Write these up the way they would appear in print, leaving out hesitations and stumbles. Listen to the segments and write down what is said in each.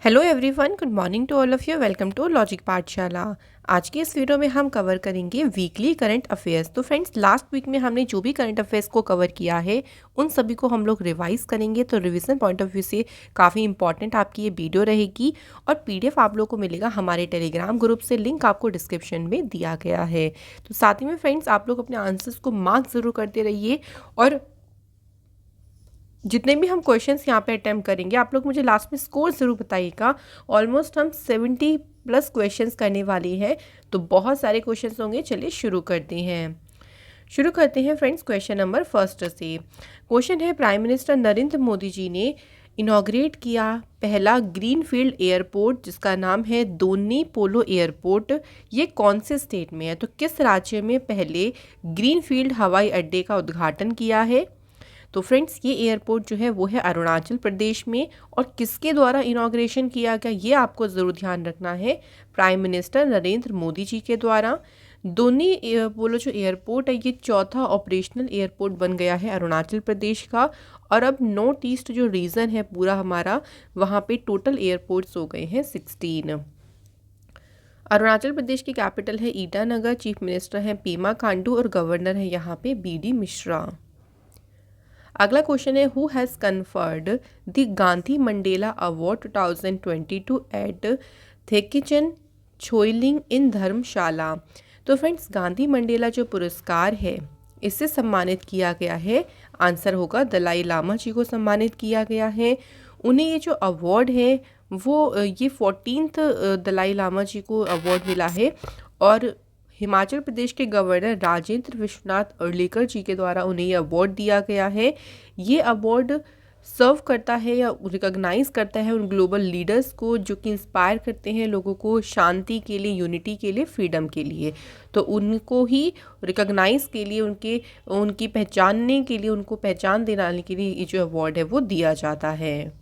Hello everyone, good morning to all of you. Welcome to logic Pathshala. आज की इस video में हम कवर करेंगे वीकली करंट अफेयर्स। तो फ्रेंड्स, लास्ट वीक में हमने जो भी करंट अफेयर्स को कवर किया है उन सभी को हम लोग रिवाइज करेंगे। तो रिवीजन पॉइंट ऑफ व्यू से काफ़ी इंपॉर्टेंट आपकी ये वीडियो रहेगी और पीडीएफ आप लोग को मिलेगा हमारे टेलीग्राम ग्रुप से। लिंक आपको डिस्क्रिप्शन में दिया गया है। तो साथ ही में फ्रेंड्स, आप लोग अपने आंसर्स को मार्क ज़रूर करते रहिए और जितने भी हम क्वेश्चंस यहाँ पे अटैम्प्ट करेंगे आप लोग मुझे लास्ट में स्कोर ज़रूर बताइएगा। ऑलमोस्ट हम 70+ क्वेश्चंस करने वाले हैं, तो बहुत सारे क्वेश्चंस होंगे। चलिए शुरू करते हैं फ्रेंड्स क्वेश्चन नंबर फर्स्ट से। क्वेश्चन है, प्राइम मिनिस्टर नरेंद्र मोदी जी ने इनॉग्रेट किया पहला ग्रीनफील्ड एयरपोर्ट जिसका नाम है दोन्यी पोलो एयरपोर्ट। ये कौन से स्टेट में है? तो किस राज्य में पहले ग्रीनफील्ड हवाई अड्डे का उद्घाटन किया है? तो फ्रेंड्स, ये एयरपोर्ट जो है वो है अरुणाचल प्रदेश में। और किसके द्वारा इनॉग्रेशन किया गया ये आपको ज़रूर ध्यान रखना है, प्राइम मिनिस्टर नरेंद्र मोदी जी के द्वारा। दोन्यी पोलो जो एयरपोर्ट है ये चौथा ऑपरेशनल एयरपोर्ट बन गया है अरुणाचल प्रदेश का। और अब नॉर्थ ईस्ट जो रीजन है पूरा हमारा, वहाँ पे टोटल एयरपोर्ट्स हो गए हैं 16। अरुणाचल प्रदेश की कैपिटल है ईटानगर। चीफ मिनिस्टर हैं पेमा खांडू और गवर्नर है यहाँ पे BD मिश्रा। अगला क्वेश्चन है, who has conferred the Gandhi Mandela award 2022 at Thekchen Choling in Dharamshala. तो फ्रेंड्स, गांधी मंडेला जो पुरस्कार है इससे सम्मानित किया गया है। आंसर होगा दलाई लामा जी को सम्मानित किया गया है। उन्हें ये जो अवार्ड है वो ये 14th दलाई लामा जी को अवार्ड मिला है। और हिमाचल प्रदेश के गवर्नर राजेंद्र विश्वनाथ अर्लेकर जी के द्वारा उन्हें ये अवार्ड दिया गया है। ये अवार्ड सर्व करता है या रिकॉग्नाइज करता है उन ग्लोबल लीडर्स को जो कि इंस्पायर करते हैं लोगों को शांति के लिए, यूनिटी के लिए, फ्रीडम के लिए। तो उनको ही रिकॉग्नाइज के लिए, उनकी पहचानने के लिए, उनको पहचान दिलाने के लिए ये जो अवार्ड है वो दिया जाता है।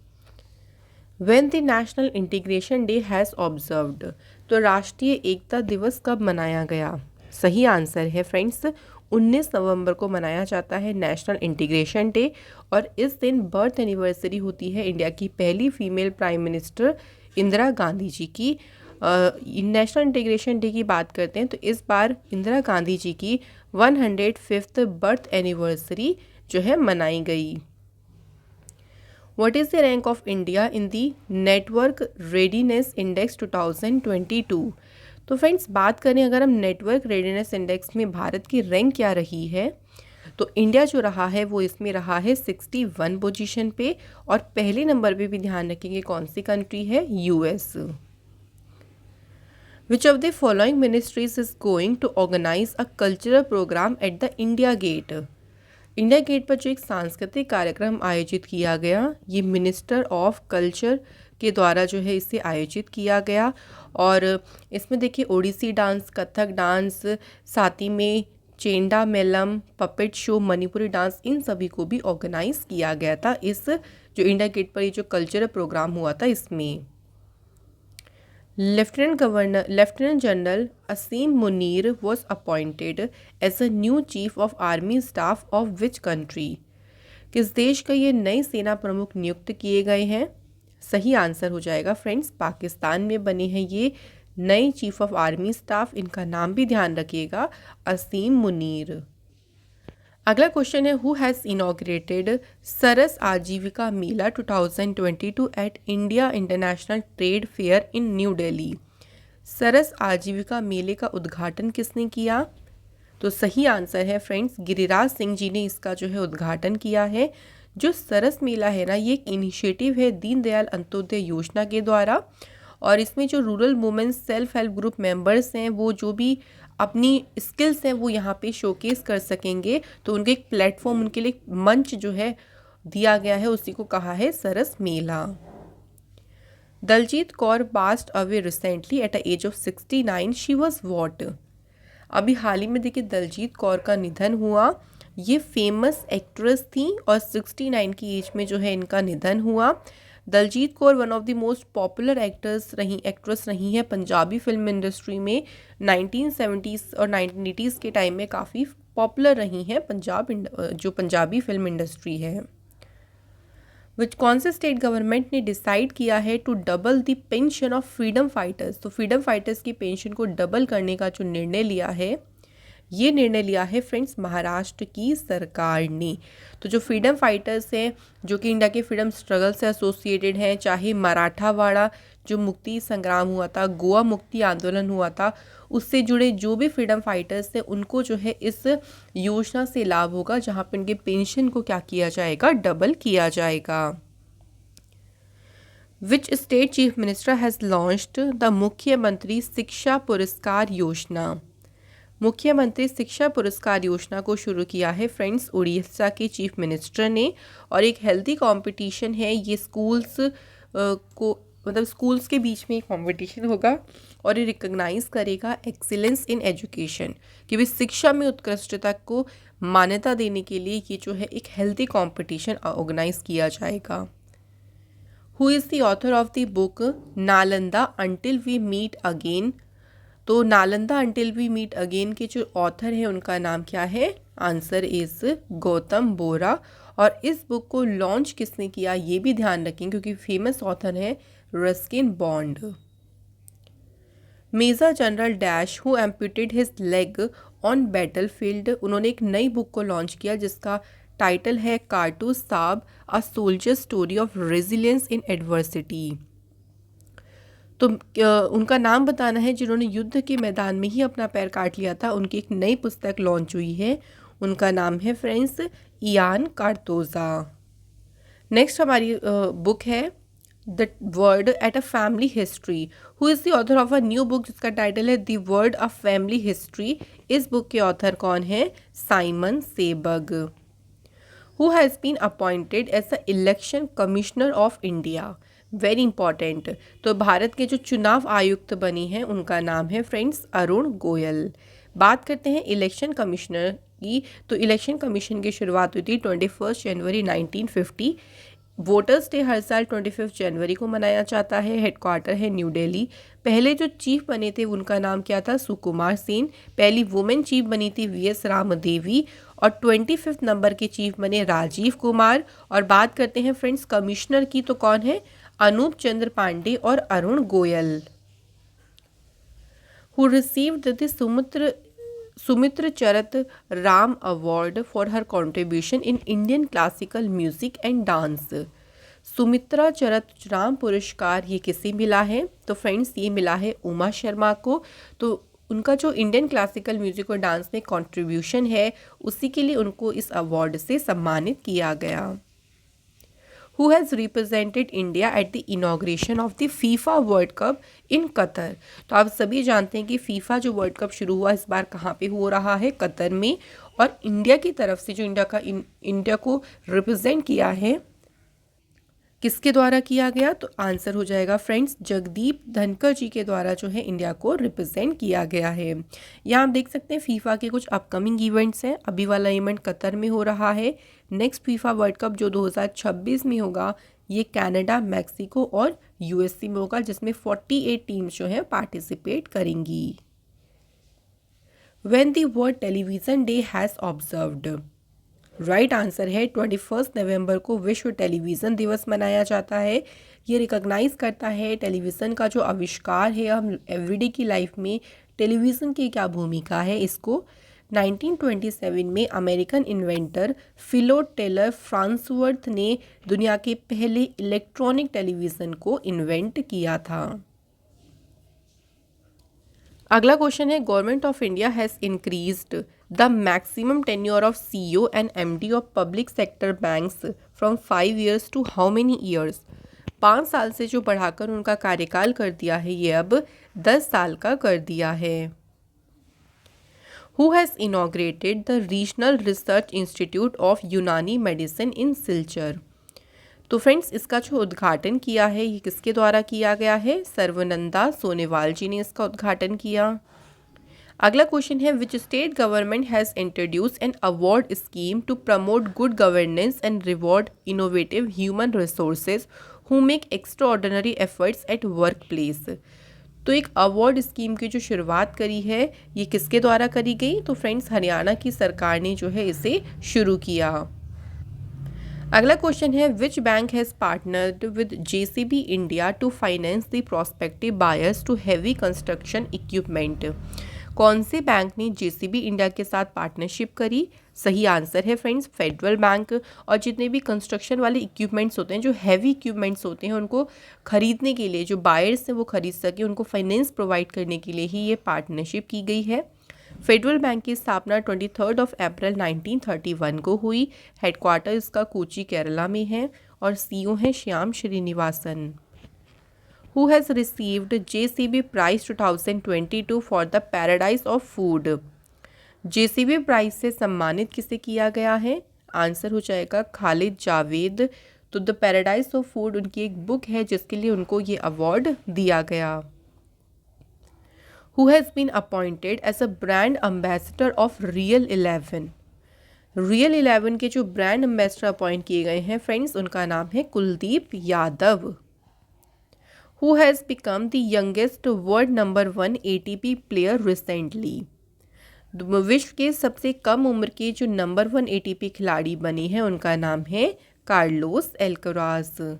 When the National Integration Day has observed, तो राष्ट्रीय एकता दिवस कब मनाया गया? सही आंसर है फ्रेंड्स, 19 नवंबर को मनाया जाता है नेशनल इंटीग्रेशन डे। और इस दिन बर्थ एनिवर्सरी होती है इंडिया की पहली female prime minister Indira Gandhi ji की। नेशनल इंटीग्रेशन डे की बात करते हैं तो इस बार इंदिरा गांधी जी की 105th बर्थ एनिवर्सरी जो है मनाई गई। What is the rank of India in the Network Readiness Index 2022? तो फ्रेंड्स, बात करें अगर हम नेटवर्क रेडीनेस इंडेक्स में भारत की रैंक क्या रही है, तो इंडिया जो रहा है वो इसमें रहा है 61 पोजीशन पे। और पहले नंबर पे भी ध्यान रखेंगे कौन सी कंट्री है, US। Which of the following ministries is going to organize a cultural program at the India Gate? India Gate पर जो एक सांस्कृतिक कार्यक्रम आयोजित किया गया, ये मिनिस्टर ऑफ कल्चर के द्वारा जो है इसे आयोजित किया गया। और इसमें देखिए ओडिसी डांस, कथक डांस, साथ ही में Chenda Melam, puppet show, Manipuri dance, इन सभी को भी ऑर्गेनाइज किया गया था इस जो इंडिया गेट पर ये जो कल्चरल प्रोग्राम हुआ था इसमें। Lieutenant general Asim Munir was appointed as a new chief of army staff of which country? किस देश का ये नए सेना प्रमुख नियुक्त किए गए हैं? सही आंसर हो जाएगा फ्रेंड्स, पाकिस्तान में बने हैं ये नए चीफ ऑफ आर्मी स्टाफ। इनका नाम भी ध्यान रखिएगा, असीम मुनीर। अगला क्वेश्चन है, who has inaugurated Saras Aajeevika Mela 2022 at India International Trade Fair in New Delhi. Saras Aajeevika मेले का उद्घाटन किसने किया? तो सही आंसर है फ्रेंड्स, गिरिराज सिंह जी ने इसका जो है उद्घाटन किया है। जो सरस मेला है ना, ये एक इनिशिएटिव है दीनदयाल अंत्योदय योजना के द्वारा। और इसमें जो rural women self help group members हैं वो जो भी अपनी स्किल्स हैं वो यहाँ पे शोकेस कर सकेंगे। तो उनके एक प्लेटफॉर्म, उनके लिए एक मंच जो है दिया गया है, उसी को कहा है Saras Mela. Daljeet Kaur passed away recently at a age of 69। She was what? अभी हाल ही में देखिए दलजीत कौर का निधन हुआ। ये फेमस एक्ट्रेस थी और 69 की एज में जो है इनका निधन हुआ। Daljeet Kaur one of the most popular actress रही है पंजाबी फिल्म इंडस्ट्री में। 1970s और 1980s के टाइम में काफ़ी पॉपुलर रही हैं जो पंजाबी फिल्म इंडस्ट्री है। विच कौन से स्टेट गवर्नमेंट ने डिसाइड किया है to double the pension of freedom fighters. तो फ्रीडम फाइटर्स की पेंशन को डबल करने का जो निर्णय लिया है, ये निर्णय लिया है फ्रेंड्स महाराष्ट्र की सरकार ने। तो जो फ्रीडम फाइटर्स हैं, जो कि इंडिया के फ्रीडम स्ट्रगल से एसोसिएटेड हैं, चाहे मराठावाड़ा जो मुक्ति संग्राम हुआ था, गोवा मुक्ति आंदोलन हुआ था, उससे जुड़े जो भी फ्रीडम फाइटर्स थे उनको जो है इस योजना से लाभ होगा, जहाँ पर उनके पेंशन को क्या किया जाएगा, डबल किया जाएगा। Which state chief minister has launched the मुख्यमंत्री शिक्षा पुरस्कार योजना। मुख्यमंत्री शिक्षा पुरस्कार योजना को शुरू किया है फ्रेंड्स उड़ीसा के चीफ मिनिस्टर ने। और एक हेल्दी कंपटीशन है ये, स्कूल्स को मतलब स्कूल्स के बीच में एक कंपटीशन होगा और ये रिकॉग्नाइज करेगा एक्सीलेंस इन एजुकेशन, कि भी शिक्षा में उत्कृष्टता को मान्यता देने के लिए ये जो है एक हेल्दी कंपटीशन ऑर्गेनाइज किया जाएगा। Who is the author of the book Nalanda until we meet again. तो Nalanda until we meet again के जो ऑथर हैं उनका नाम क्या है, आंसर इज गौतम बोरा। और इस बुक को लॉन्च किसने किया ये भी ध्यान रखें, क्योंकि फेमस ऑथर है Ruskin Bond. Major general dash who amputated his leg on battlefield, उन्होंने एक नई बुक को लॉन्च किया जिसका टाइटल है कारटूज साहब a soldier story of resilience in adversity. तो उनका नाम बताना है जिन्होंने युद्ध के मैदान में ही अपना पैर काट लिया था, उनकी एक नई पुस्तक लॉन्च हुई है, उनका नाम है फ्रेंड्स इयान कार्तोजा। नेक्स्ट हमारी बुक है the word at a family history. Who is the author of a new book जिसका टाइटल है the word a family history. इस बुक के ऑथर कौन है, Simon Sebag. Who has been appointed as the election commissioner of India, very important. तो भारत के जो चुनाव आयुक्त बनी हैं उनका नाम है फ्रेंड्स अरुण गोयल। बात करते हैं इलेक्शन कमिश्नर की, तो इलेक्शन कमीशन की शुरुआत हुई थी 21 जनवरी 1950। वोटर्स डे हर साल 25 जनवरी को मनाया जाता है। हेडक्वार्टर है न्यू दिल्ली। पहले जो चीफ बने थे उनका नाम क्या था, सुकुमार सेन। पहली वुमेन चीफ बनी थी वीएस रामदेवी और 25 नंबर के चीफ बने राजीव कुमार। और बात करते हैं फ्रेंड्स कमिश्नर की, तो कौन है, अनूप चंद्र पांडे और Arun Goel. Who received the Sumitra Charat Ram award for her contribution in Indian classical music and dance. Sumitra Charat Ram पुरस्कार ये किसे मिला है, तो फ्रेंड्स ये मिला है उमा शर्मा को। तो उनका जो इंडियन क्लासिकल म्यूजिक और डांस में कंट्रीब्यूशन है उसी के लिए उनको इस अवार्ड से सम्मानित किया गया। Who has represented India at the inauguration of the FIFA World Cup in Qatar। तो आप सभी जानते हैं कि फीफा जो वर्ल्ड कप शुरू हुआ इस बार कहाँ पे हो रहा है, कतर में। और इंडिया की तरफ से जो इंडिया को रिप्रेजेंट किया है किसके द्वारा किया गया, तो आंसर हो जाएगा फ्रेंड्स जगदीप धनखड़ जी के द्वारा जो है इंडिया को रिप्रेजेंट किया गया है। यहाँ आप देख सकते हैं फीफा के कुछ अपकमिंग इवेंट्स हैं। अभी वाला इवेंट कतर में हो रहा है। नेक्स्ट फीफा वर्ल्ड कप जो 2026 में होगा ये कनाडा, मैक्सिको और यूएसए में होगा, जिसमें 48 टीम्स जो है पार्टिसिपेट करेंगी। When the world television day has observed, right answer है 21 नवंबर को विश्व टेलीविज़न दिवस मनाया जाता है। ये रिकॉग्नाइज करता है टेलीविज़न का जो आविष्कार है, हम एवरीडे की लाइफ में टेलीविज़न की क्या भूमिका है इसको। 1927 में अमेरिकन इन्वेंटर फिलो टेलर फ्रांसवर्थ ने दुनिया के पहले इलेक्ट्रॉनिक टेलीविज़न को इन्वेंट किया था। अगला क्वेश्चन है government of India has increased the maximum tenure of CEO and MD of public sector banks from 5 years to how many years. 5 साल से जो बढ़ाकर उनका कार्यकाल कर दिया है ये अब 10 साल का कर दिया है। Who has inaugurated the regional research institute of यूनानी मेडिसिन इन सिलचर। तो फ्रेंड्स इसका जो उद्घाटन किया है ये किसके द्वारा किया गया है, सर्वनंदा सोनेवाल जी ने इसका उद्घाटन किया। अगला क्वेश्चन है which state government has introduce an award scheme to promote good governance and reward innovative human resources who make extraordinary efforts at work place. तो एक अवार्ड स्कीम की जो शुरुआत करी है ये किसके द्वारा करी गई, तो फ्रेंड्स हरियाणा की सरकार ने जो है इसे शुरू किया। अगला क्वेश्चन है which bank has partnered with JCB India to finance the prospective buyers to heavy construction equipment. कौन से बैंक ने जेसीबी इंडिया के साथ पार्टनरशिप करी? सही आंसर है फ्रेंड्स फेडरल बैंक। और जितने भी कंस्ट्रक्शन वाले इक्विपमेंट्स होते हैं, जो हैवी इक्विपमेंट्स होते हैं, उनको खरीदने के लिए जो बायर्स हैं वो खरीद सके, उनको फाइनेंस प्रोवाइड करने के लिए ही ये पार्टनरशिप की गई है। फेडरल बैंक की स्थापना 23 अप्रैल 1931 को हुई। हेडक्वार्टर इसका कोची केरला में है और सीईओ है Shyam Srinivasan. Who has received JCB Prize 2022 for the Paradise of Food? JCB prize से सम्मानित किसे किया गया है? आंसर हो जाएगा खालिद जावेद। तो द पैराडाइज ऑफ फूड उनकी एक बुक है जिसके लिए उनको ये अवार्ड दिया गया। Who has been appointed as a brand ambassador of Real 11? Real 11 के जो ब्रांड एम्बेसडर अपॉइंट किए गए हैं फ्रेंड्स, उनका नाम है Kuldeep Yadav. Who has become the youngest world number 1 ATP player recently? विश्व के सबसे कम उम्र के जो नंबर 1 ATP खिलाड़ी बने हैं उनका नाम है कार्लोस एल्कराज।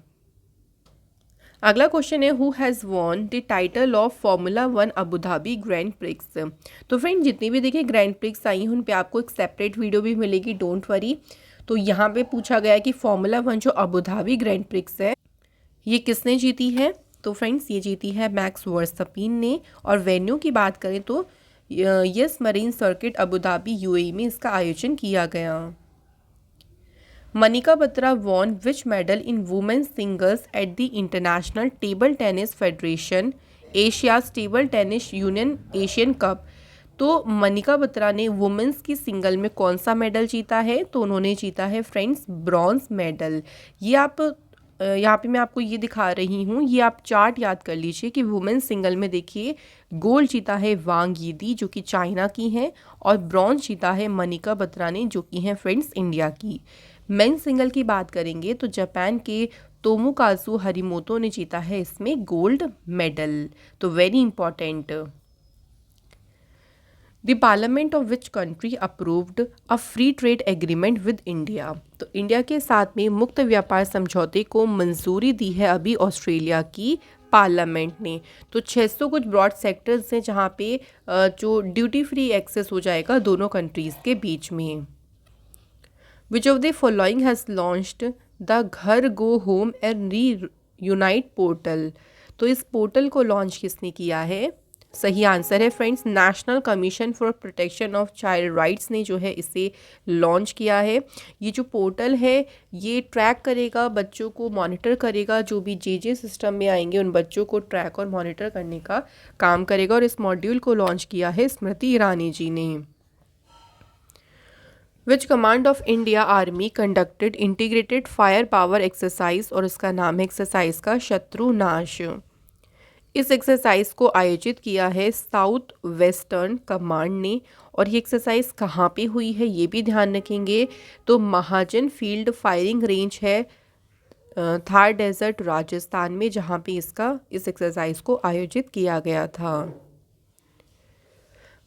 अगला क्वेश्चन है who has won the title of formula 1 Abu Dhabi grand prix. तो फ्रेंड जितनी भी देखिए ग्रैंड प्रिक्स आई हैं उन पे आपको एक सेपरेट वीडियो भी मिलेगी, डोंट वरी। तो यहाँ पे पूछा गया है कि फार्मूला 1 जो अबू धाबी ग्रैंड प्रिक्स है ये किसने जीती है? तो फ्रेंड्स ये जीती है मैक्स वर्स्टैपिन ने। और वेन्यू की बात करें तो yes Marina circuit Abu Dhabi UAE में इसका आयोजन किया गया। Manika Batra won which medal in women's singles at the International Table Tennis Federation Asia's Table Tennis Union Asian Cup. तो मनिका बत्रा ने वुमेन्स की सिंगल में कौन सा मेडल जीता है? तो उन्होंने जीता है फ्रेंड्स ब्रॉन्ज मेडल। ये आप यहाँ पे मैं आपको ये दिखा रही हूँ, ये आप चार्ट याद कर लीजिए कि वुमेन्स सिंगल में देखिए गोल्ड जीता है वांग यीदी जो कि चाइना की हैं, और ब्रॉन्ज जीता है मनिका बत्रा ने जो कि हैं फ्रेंड्स इंडिया की। मेन सिंगल की बात करेंगे तो जापान के तोमुकाजु हरिमोतो ने जीता है इसमें गोल्ड मेडल। तो very important. The parliament of which country approved a free trade agreement with India. तो इंडिया के साथ में मुक्त व्यापार समझौते को मंजूरी दी है अभी ऑस्ट्रेलिया की पार्लियामेंट ने। तो 600 कुछ ब्रॉड सेक्टर्स हैं जहाँ पे जो ड्यूटी फ्री एक्सेस हो जाएगा दोनों कंट्रीज़ के बीच में। विच of the following has launched the घर go home and re unite portal. तो इस पोर्टल को लॉन्च किसने किया है? सही आंसर है friends national commission for protection of child rights ने जो है इसे लॉन्च किया है। ये जो पोर्टल है ये ट्रैक करेगा, बच्चों को मॉनिटर करेगा, जो भी जे सिस्टम में आएंगे उन बच्चों को ट्रैक और मॉनिटर करने का काम करेगा। और इस मॉड्यूल को लॉन्च किया है स्मृति ईरानी जी ने। विच command of India army conducted integrated fire power exercise, और इसका नाम है एक्सरसाइज का शत्रु नाश। इस एक्सरसाइज को आयोजित किया है साउथ वेस्टर्न कमांड ने। और ये एक्सरसाइज कहाँ पे हुई है ये भी ध्यान रखेंगे। तो महाजन फील्ड फायरिंग रेंज है थार डेजर्ट राजस्थान में, जहाँ पे इस एक्सरसाइज को आयोजित किया गया था।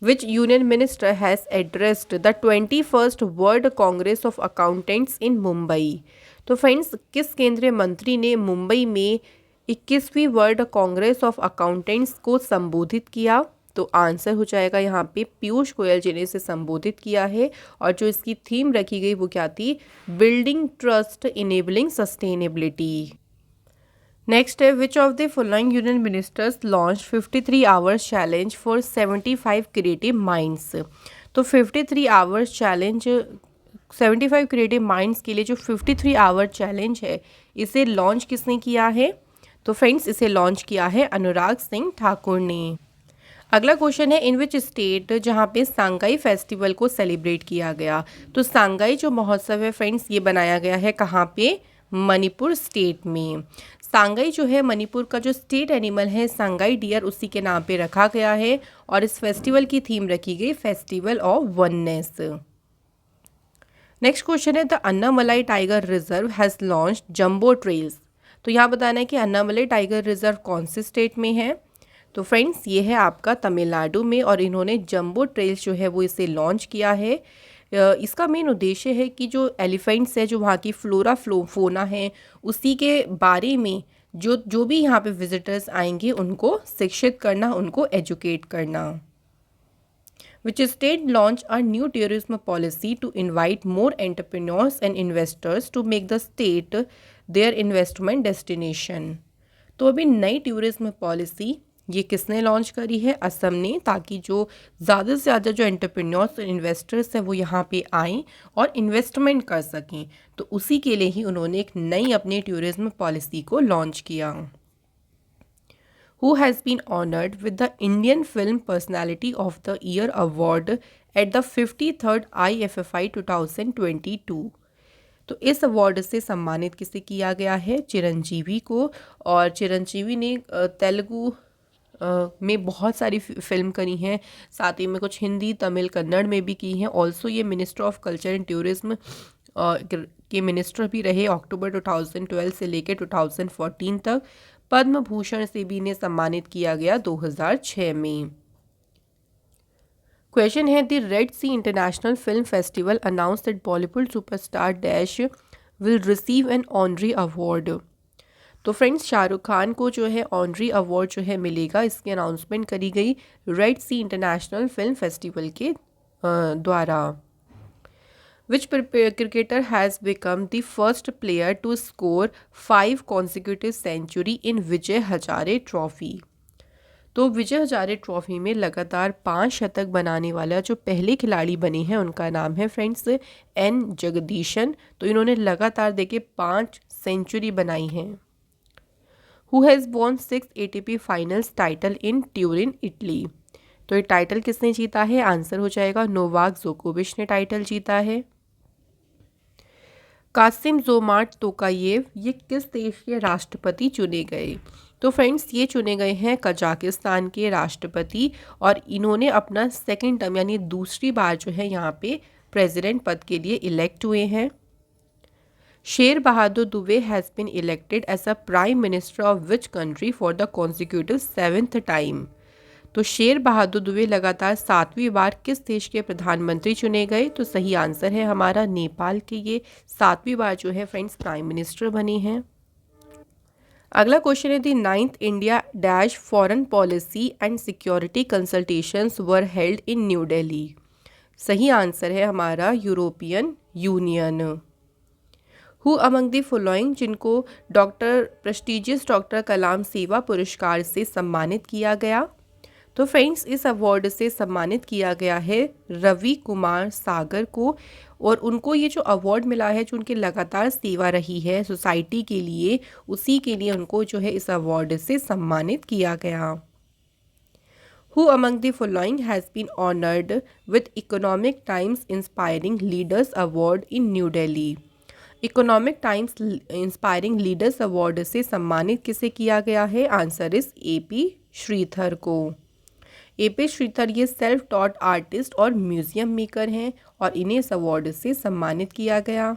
Which union minister has addressed the 21st world congress of accountants in Mumbai. तो फ्रेंड्स किस केंद्रीय मंत्री ने मुंबई में 21वीं वर्ल्ड कांग्रेस ऑफ अकाउंटेंट्स को संबोधित किया? तो आंसर हो जाएगा यहाँ पे पीयूष गोयल जी ने इसे संबोधित किया है। और जो इसकी थीम रखी गई वो क्या थी? Building trust enabling sustainability. Next है which of the following union ministers launch 53 hours challenge for 75 creative minds. तो 53 आवर्स चैलेंज 75 क्रिएटिव माइंड्स के लिए जो 53 आवर चैलेंज है इसे लॉन्च किसने किया है? तो फ्रेंड्स इसे लॉन्च किया है अनुराग सिंह ठाकुर ने। अगला क्वेश्चन है इन विच स्टेट, जहाँ पे सांगाई फेस्टिवल को सेलिब्रेट किया गया। तो सांगाई जो महोत्सव है फ्रेंड्स ये बनाया गया है कहाँ पे? मणिपुर स्टेट में। सांगाई जो है मणिपुर का जो स्टेट एनिमल है सांगाई डियर उसी के नाम पे रखा गया है। और इस फेस्टिवल की थीम रखी गई festival of oneness. Next question है the Annamalai tiger reserve has launched jumbo trails. तो यहाँ बताना है कि अन्नामलाई टाइगर रिजर्व कौन से स्टेट में है? तो फ्रेंड्स ये है आपका तमिलनाडु में, और इन्होंने जंबो ट्रेल्स जो है वो इसे लॉन्च किया है। इसका मेन उद्देश्य है कि जो एलिफेंट्स है, जो वहाँ की फ्लोरा फोना है, उसी के बारे में जो भी यहाँ पे विजिटर्स आएंगे उनको शिक्षित करना, उनको एजुकेट करना। Which state launched a new tourism policy to invite more entrepreneurs and investors to make the state their investment destination। तो अभी नई टूरिज्म पॉलिसी ये किसने लॉन्च करी है? असम ने, ताकि जो ज़्यादा से ज़्यादा जो एंटरप्रेन्योर्स और इन्वेस्टर्स हैं वो यहाँ पे आएँ और इन्वेस्टमेंट कर सकें। तो उसी के लिए ही उन्होंने एक नई अपनी टूरिज्म पॉलिसी को लॉन्च किया। Who has been honored with the Indian Film Personality of the Year Award at the 53rd IFFI 2022। तो इस अवार्ड से सम्मानित किसे किया गया है? चिरंजीवी को। और चिरंजीवी ने तेलुगु में बहुत सारी फिल्म करी हैं, साथ ही में कुछ हिंदी, तमिल, कन्नड़ में भी की हैं। ऑल्सो ये minister of culture and tourism के मिनिस्टर भी रहे अक्टूबर 2012 से लेकर 2014 तक। पद्म भूषण से भी इन्हें सम्मानित किया गया 2006 में। क्वेश्चन है, the Red Sea International Film Festival announce that Bollywood superstar dash will receive an honorary award. तो फ्रेंड्स, शाहरुख खान को जो है ऑनरी अवार्ड जो है मिलेगा, इसकी अनाउंसमेंट करी गई red Sea International Film festival के द्वारा। Which cricketer has become the first player to score 5 consecutive century in Vijay Hazare trophy. तो विजय हजारे ट्रॉफी में लगातार 5 शतक बनाने वाला जो पहले खिलाड़ी बने हैं उनका नाम है फ्रेंड्स एन जगदीशन। तो इन्होंने लगातार देखे 5 सेंचुरी बनाई हैं। Who has won 6 ATP finals title in Turin, Italy. तो ये टाइटल किसने जीता है? आंसर हो जाएगा नोवाक जोकोविच ने टाइटल जीता है। कासिम जोमार्ट तोकायेव ये किस देश के राष्ट्रपति चुने गए? तो फ्रेंड्स, ये चुने गए हैं कजाकिस्तान के राष्ट्रपति, और इन्होंने अपना सेकंड टर्म यानी दूसरी बार जो है यहाँ पे प्रेसिडेंट पद के लिए इलेक्ट हुए हैं। Sher Bahadur Deuba has been elected as a prime minister of which country for the consecutive 7th time. तो शेर बहादुर दुबे लगातार 7वीं बार किस देश के प्रधानमंत्री चुने गए? तो सही आंसर है हमारा नेपाल के। ये 7वीं बार जो है फ्रेंड्स प्राइम मिनिस्टर बने हैं। अगला क्वेश्चन है, the 9th India dash foreign policy and security consultations were held in New Delhi. सही आंसर है हमारा European union. Who among the following जिनको प्रेस्टिजियस डॉक्टर कलाम सेवा पुरस्कार से सम्मानित किया गया? तो फ्रेंड्स, इस अवार्ड से सम्मानित किया गया है रवि कुमार सागर को, और उनको ये जो अवार्ड मिला है, जो उनकी लगातार सेवा रही है सोसाइटी के लिए, उसी के लिए उनको जो है इस अवार्ड से सम्मानित किया गया। Who among the following has been honoured with Economic Times Inspiring Leaders award in New Delhi. Economic Times Inspiring Leaders award से सम्मानित किसे किया गया है? आंसर इस AP श्रीधर को। AP श्रीधर ये सेल्फ टॉट आर्टिस्ट और म्यूजियम मेकर हैं, और इन्हें इस अवार्ड से सम्मानित किया गया।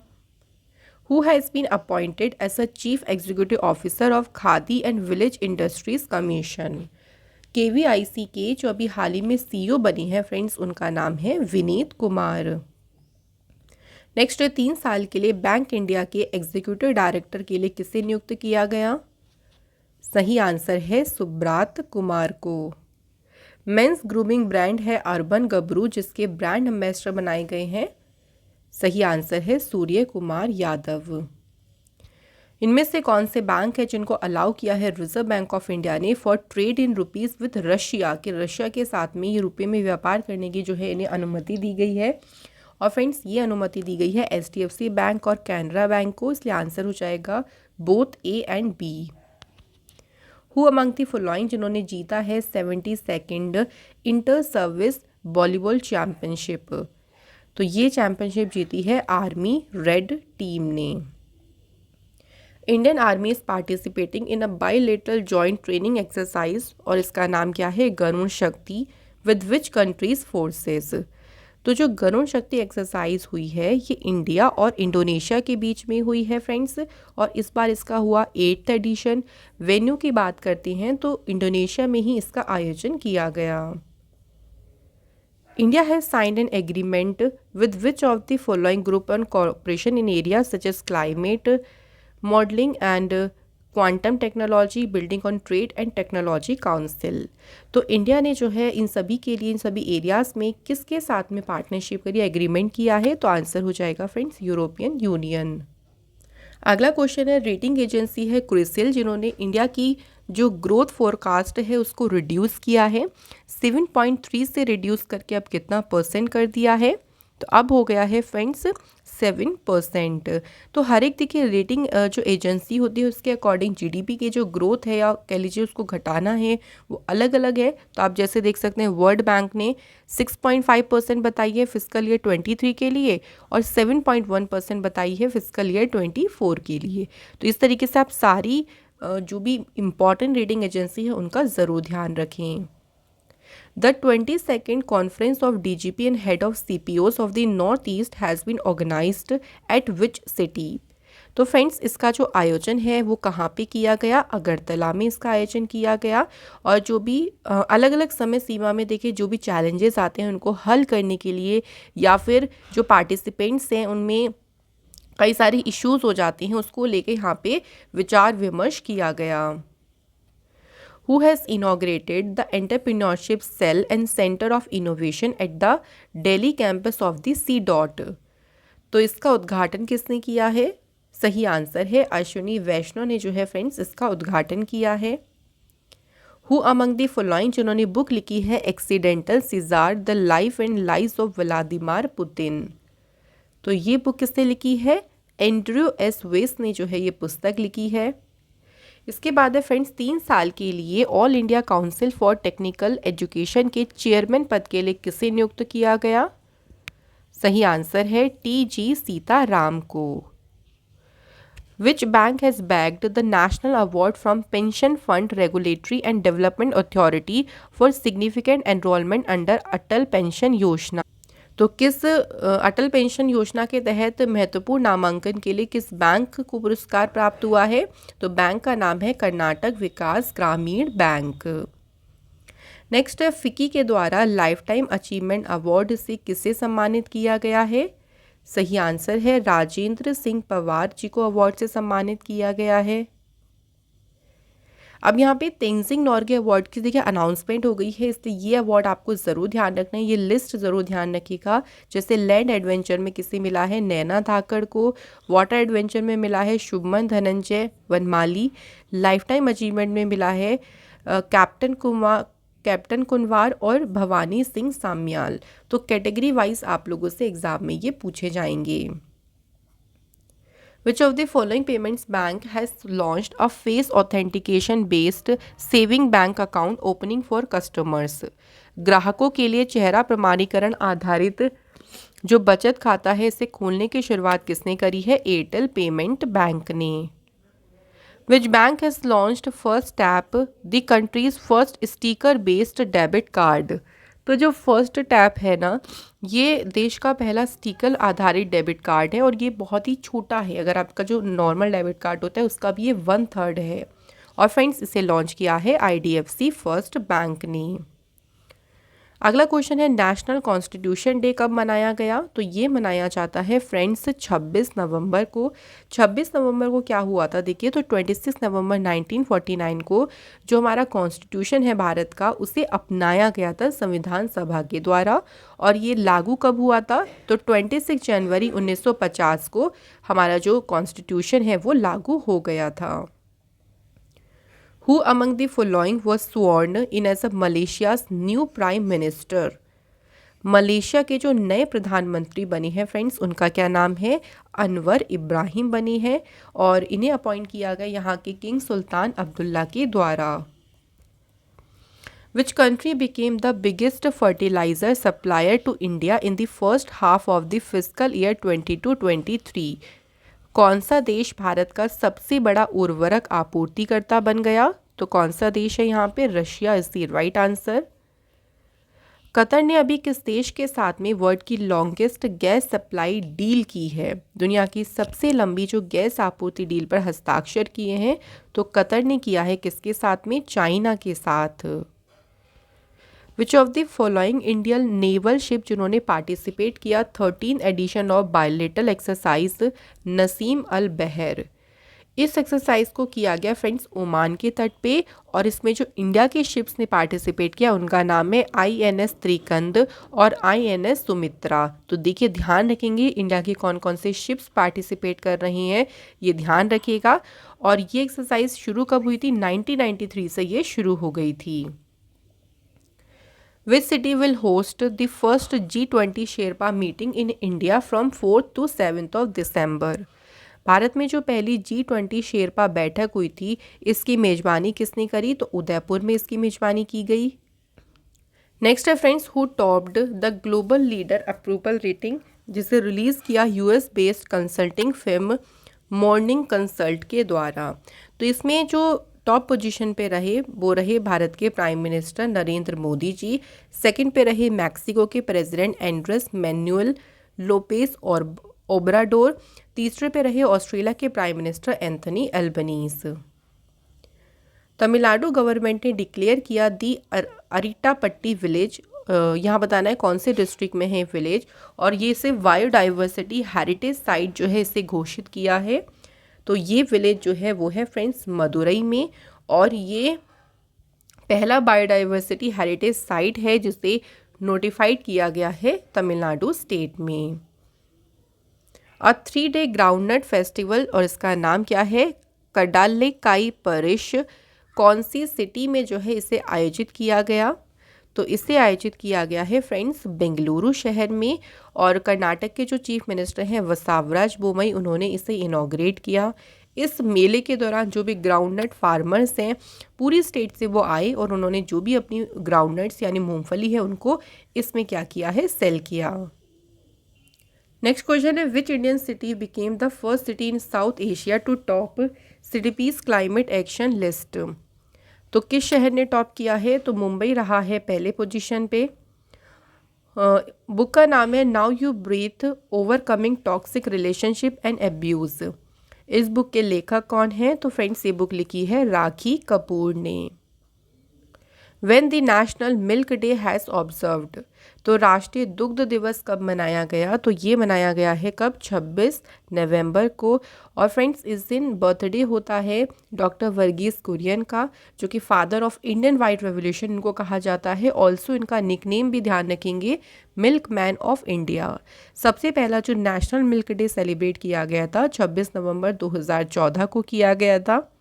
Who has been appointed as a chief executive officer of Khadi and Village Industries Commission. KVIC के जो अभी हाल ही में CEO बनी है फ्रेंड्स, उनका नाम है विनीत कुमार। नेक्स्ट, 3 साल के लिए बैंक इंडिया के एग्जीक्यूटिव डायरेक्टर के लिए किसे नियुक्त किया गया? सही आंसर है सुब्रात कुमार को। मेंस ग्रूमिंग ब्रांड है अर्बन गबरू, जिसके ब्रांड एम्बेसडर बनाए गए हैं। सही आंसर है सूर्य कुमार यादव। इनमें से कौन से बैंक है जिनको अलाउ किया है रिजर्व बैंक ऑफ इंडिया ने for trade in rupees with Russia, कि रशिया के साथ में ये रुपये में व्यापार करने की जो है इन्हें अनुमति दी गई है? और फ्रेंड्स, ये अनुमति दी गई है HDFC बैंक और कैनरा बैंक को, इसलिए आंसर हो जाएगा both A and B। Who among the following जिन्होंने जीता है 72nd inter service volleyball championship. तो ये चैम्पियनशिप जीती है आर्मी रेड टीम ने। Indian army is participating in a bilateral joint training exercise, और इसका नाम क्या है? गरुण शक्ति विद विच कंट्रीज फोर्सेस। तो जो गरुण शक्ति एक्सरसाइज हुई है ये इंडिया और इंडोनेशिया के बीच में हुई है फ्रेंड्स, और इस बार इसका हुआ 8th एडिशन। वेन्यू की बात करते हैं तो इंडोनेशिया में ही इसका आयोजन किया गया। India has signed an agreement with which of the following group on cooperation in areas such as climate modeling and quantum technology, building on trade and technology council. तो इंडिया ने जो है इन सभी के लिए, इन सभी एरियाज़ में किसके साथ में पार्टनरशिप करी, एग्रीमेंट किया है? तो आंसर हो जाएगा फ्रेंड्स यूरोपियन यूनियन। अगला क्वेश्चन है, रेटिंग एजेंसी है क्रिसिल जिन्होंने इंडिया की जो ग्रोथ फोरकास्ट है उसको रिड्यूस किया है, 7.3 से रिड्यूस करके अब कितना परसेंट कर दिया है? तो अब हो गया है फ्रेंड्स 7%। तो हर एक देखिए रेटिंग जो एजेंसी होती है उसके अकॉर्डिंग जीडीपी की जो ग्रोथ है या कह लीजिए उसको घटाना है वो अलग अलग है। तो आप जैसे देख सकते हैं वर्ल्ड बैंक ने 6.5% बताई है फिस्कल ईयर 23 के लिए और 7.1% बताई है फिस्कल ईयर 24 के लिए। तो इस तरीके से आप सारी जो भी इम्पॉर्टेंट रेटिंग एजेंसी है उनका ज़रूर ध्यान रखें। The 22nd Conference of DGP and Head of CPOs of the Northeast has been organized at which city? तो फ्रेंड्स इसका जो आयोजन है वो कहाँ पे किया गया? अगरतला में इसका आयोजन किया गया। और जो भी अलग अलग समय सीमा में देखिए जो भी चैलेंजेस आते हैं उनको हल करने के लिए या फिर जो पार्टिसिपेंट्स हैं उनमें कई सारी इश्यूज हो जाती हैं उसको लेके यहाँ पे विचार विमर्श किया गया। Who has inaugurated the Entrepreneurship Cell and Center of Innovation at the Delhi campus of the C.? तो इसका उद्घाटन किसने किया है? सही आंसर है अश्विनी वैष्णव ने जो है फ्रेंड्स इसका उद्घाटन किया है। Who among the following जिन्होंने बुक लिखी है accidental Cesare the life and lives of Vladimir Putin? तो ये बुक किसने लिखी है? एंड्रयू एस वेस ने जो है ये पुस्तक लिखी है। इसके बाद है फ्रेंड्स 3 साल के लिए all India council for technical education के चेयरमैन पद के लिए किसे नियुक्त किया गया? सही आंसर है टी.जी. सीताराम को। विच bank has bagged the national award from pension fund regulatory and development authority for significant enrolment under Atal pension योजना? तो किस अटल पेंशन योजना के तहत महत्वपूर्ण नामांकन के लिए किस बैंक को पुरस्कार प्राप्त हुआ है? तो बैंक का नाम है कर्नाटक विकास ग्रामीण बैंक। नेक्स्ट है फिक्की के द्वारा लाइफ टाइम अचीवमेंट अवार्ड से किसे सम्मानित किया गया है? सही आंसर है राजेंद्र सिंह पवार जी को अवार्ड से सम्मानित किया गया है। अब यहाँ पे तेंजिंग नोर्गे अवार्ड की देखिए अनाउंसमेंट हो गई है, इसलिए ये अवार्ड आपको ज़रूर ध्यान रखना है, ये लिस्ट ज़रूर ध्यान रखिएगा। जैसे लैंड एडवेंचर में किसे मिला है? नैना धाकड़ को। वाटर एडवेंचर में मिला है Shubman Dhananjay Vanmali. Life time achievement में मिला है कैप्टन कुनवार और भवानी सिंह साम्याल। तो कैटेगरी वाइज आप लोगों से एग्जाम में ये पूछे जाएंगे। Which of the following payments bank has launched a face authentication based saving bank account opening for customers? ग्राहकों के लिए चेहरा प्रमाणीकरण आधारित जो बचत खाता है इसे खोलने की शुरुआत किसने करी है? एयरटेल पेमेंट बैंक ने। Which bank has launched First Tap, the country's first sticker based debit card? तो जो फर्स्ट टैप है ना ये देश का पहला स्टिकर आधारित डेबिट कार्ड है और ये बहुत ही छोटा है, अगर आपका जो नॉर्मल डेबिट कार्ड होता है उसका भी ये 1/3 है। और फ्रेंड्स इसे लॉन्च किया है आईडीएफसी फर्स्ट बैंक ने। अगला क्वेश्चन है नेशनल कॉन्स्टिट्यूशन डे कब मनाया गया? तो ये मनाया जाता है फ्रेंड्स 26 नवंबर को। 26 नवंबर को क्या हुआ था देखिए, तो 26 नवंबर 1949 को जो हमारा कॉन्स्टिट्यूशन है भारत का उसे अपनाया गया था संविधान सभा के द्वारा। और ये लागू कब हुआ था? तो 26 जनवरी 1950 को हमारा जो कॉन्स्टिट्यूशन है वो लागू हो गया था। Who among the following was sworn in as a Malaysia's new prime minister? Malaysia के जो नए प्रधानमंत्री बने हैं फ्रेंड्स उनका क्या नाम है? अनवर इब्राहिम बने हैं और इन्हें अपॉइंट किया गया यहाँ के किंग सुल्तान अब्दुल्ला के द्वारा। Which country became the biggest fertilizer supplier to India in the first half of the fiscal year 22-23? कौन सा देश भारत का सबसे बड़ा उर्वरक आपूर्तिकर्ता बन गया? तो कौन सा देश है यहाँ पे? Russia is the right answer. Qatar ने अभी किस देश के साथ में वर्ल्ड की लॉन्गेस्ट गैस सप्लाई डील की है? दुनिया की सबसे लंबी जो गैस आपूर्ति डील पर हस्ताक्षर किए हैं तो कतर ने किया है किसके साथ में? चाइना के साथ। Which of the following Indian naval ship जिन्होंने पार्टिसिपेट किया 13 edition of bilateral exercise Naseem Al Bahr. इस एक्सरसाइज को किया गया फ्रेंड्स ओमान के तट पे, और इसमें जो इंडिया के शिप्स ने पार्टिसिपेट किया उनका नाम है INS त्रिकंद और INS सुमित्रा। तो देखिए ध्यान रखेंगे इंडिया के कौन कौन से शिप्स पार्टिसिपेट कर रही हैं, ये ध्यान रखिएगा। और ये एक्सरसाइज शुरू कब हुई थी? 1993 से ये शुरू हो गई थी। Which city will host the first G20 Sherpa meeting in India from 4th to 7th of December? Bharat में जो पहली G20 शेरपा बैठक हुई थी इसकी मेजबानी किसने करी? तो उदयपुर में इसकी मेजबानी की गई। नेक्स्ट है friends, who topped the global leader approval rating, जिसे रिलीज़ किया US based consulting firm morning consult के द्वारा। तो इसमें जो टॉप पोजीशन पे रहे वो रहे भारत के prime minister Narendra Modi ji, second पे रहे मैक्सिको के प्रेसिडेंट एंड्रेस मैनुअल लोपेस और ओब्राडोर, तीसरे पे रहे ऑस्ट्रेलिया के prime minister Anthony Albanese. Tamil Nadu government ने डिक्लेयर किया दी अरिटापट्टी विलेज, यहाँ बताना है कौन से डिस्ट्रिक्ट में है विलेज, और ये सिर्फ बायोडाइवर्सिटी हेरिटेज साइट जो है इसे घोषित किया है। तो ये विलेज जो है वो है फ्रेंड्स मदुरई में, और ये पहला बायोडाइवर्सिटी हेरिटेज साइट है जिसे नोटिफाइड किया गया है तमिलनाडु स्टेट में। 3 डे ग्राउंडनट फेस्टिवल, और इसका नाम क्या है? कडालेकाई परिश, कौन सी सिटी में जो है इसे आयोजित किया गया? तो इसे आयोजित किया गया है फ्रेंड्स बेंगलुरु शहर में, और कर्नाटक के जो चीफ मिनिस्टर हैं वसावराज बोमई उन्होंने इसे इनॉग्रेट किया। इस मेले के दौरान जो भी ग्राउंडनट फार्मर्स हैं पूरी स्टेट से वो आए और उन्होंने जो भी अपनी ग्राउंडनट्स यानी मूंगफली है उनको इसमें क्या किया है? सेल किया। नेक्स्ट क्वेश्चन है, which Indian city became the first city in South Asia to top CDP's climate action list? तो किस शहर ने टॉप किया है? तो मुंबई रहा है पहले पोजीशन पे। बुक का नाम है now you breathe overcoming toxic relationship and abuse. इस बुक के लेखक कौन है? तो फ्रेंड्स ये बुक लिखी है राखी कपूर ने। When the national milk day has observed, तो राष्ट्रीय दुग्ध दिवस कब मनाया गया? तो ये मनाया गया है कब? 26 नवंबर को। और फ्रेंड्स इस दिन बर्थडे होता है डॉक्टर वर्गीस कुरियन का, जो कि father of Indian white revolution इनको कहा जाता है। ऑल्सो इनका निकनेम भी ध्यान रखेंगे, मिल्क मैन ऑफ इंडिया। सबसे पहला जो नेशनल मिल्क डे सेलिब्रेट किया गया था 26 नवंबर 2014 को किया गया था।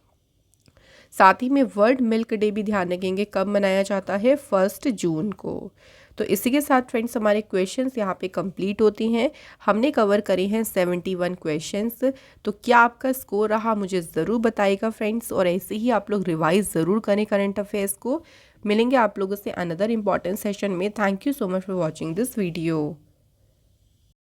साथ ही में वर्ल्ड मिल्क डे भी ध्यान रखेंगे कब मनाया जाता है? 1 जून को। तो इसी के साथ फ्रेंड्स हमारे क्वेश्चंस यहाँ पे कंप्लीट होती हैं। हमने कवर करे हैं 71 क्वेश्चंस। तो क्या आपका स्कोर रहा मुझे ज़रूर बताइएगा फ्रेंड्स, और ऐसे ही आप लोग रिवाइज ज़रूर करें करंट अफेयर्स को। मिलेंगे आप लोगों से अनदर इम्पॉर्टेंट सेशन में। Thank you so much for watching this video.